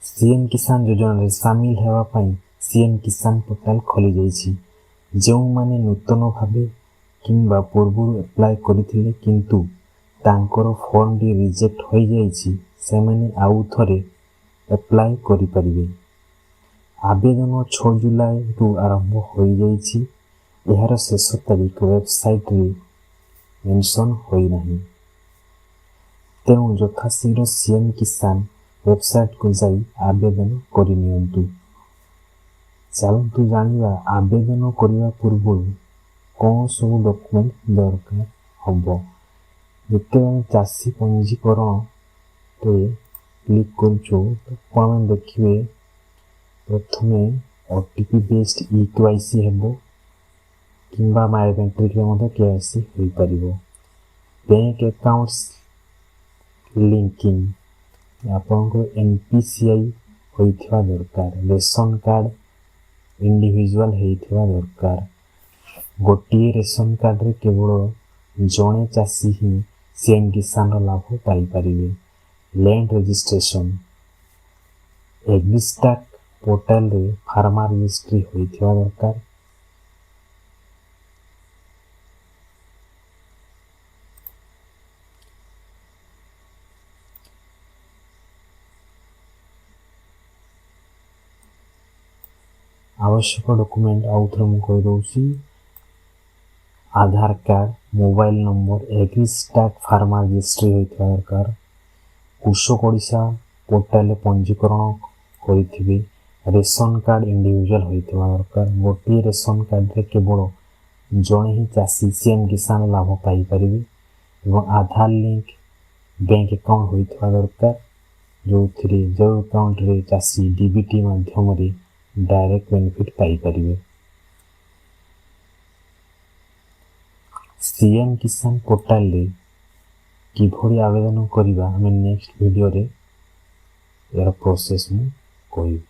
CM किसान योजना रे सामिल हेवा पाई सीएम किसान पोर्टाल खोली जाइछि। जो माने नूतन भावे किंबा पूर्व अप्लाई करथिले किंतु तांकर फॉर्म डी रिजेक्ट होई जाइछि से माने आउ थरे अप्लाई करि परिबे। आवेदन 6 जुलाई रु आरंभ होई जाइछि। एहार शेष तारीख वेबसाइट रे मेंशन होई नाही। तेणु यथाशीघ्र सीएम किसान वेबसाइट को जाई आवेदन करि नियंतु। चलतु जानिबा आवेदन करिवा पूर्व कौन सब डॉक्यूमेंट दरकार हबो। जेतेबेले चाषी पंजीकरण रे क्लिक करछु तो आपण देखिबे प्रथमे ओटीपी बेस्ड ई-केवाईसी हेबो किंबा बायोमेट्रिक रे मते केवाईसी होई परिबो। बैंक अकाउंट्स लिंकिंग आपनको एनपीसीआई होइथिबा दरकार। रेशन कार्ड इंडिविजुअल हेइथिबा दरकार। गोटिए रेशन कार्ड रे केवल जणे चाषी ही सीएम किसान लाभ पाई परिबे। लैंड रजिस्ट्रेशन एग्रीस्टाक पोर्टल रे फार्मर रजिस्ट्री होइथिबा दरकार। आवश्यक डॉक्यूमेंट आउथरे मु कहि दउछि। Aadhaar card, mobile number, Agristack farmer registry होइथिबा दरकार। कृषक ओडिशा पोर्टल पंजीकरण करिथिबे। रेशन कार्ड इंडिविजुअल होइथिबा दरकार। गोटिए रेशन कार्ड रे केवल जणे ही चाषी सीएम किसान लाभ पाई परिबे एवं आधार लिंक बैंक अकाउंट होइथिबा दरकार। जो अकाउंट रे चाषी डीबीटी माध्यम रे डायरेक्ट बेनिफिट पाई परिबे। सीएम किसान पोर्टल रे किभଳି आवेदन करिबा हमें नेक्स्ट वीडियो रे यार प्रोसेस में कहिबे।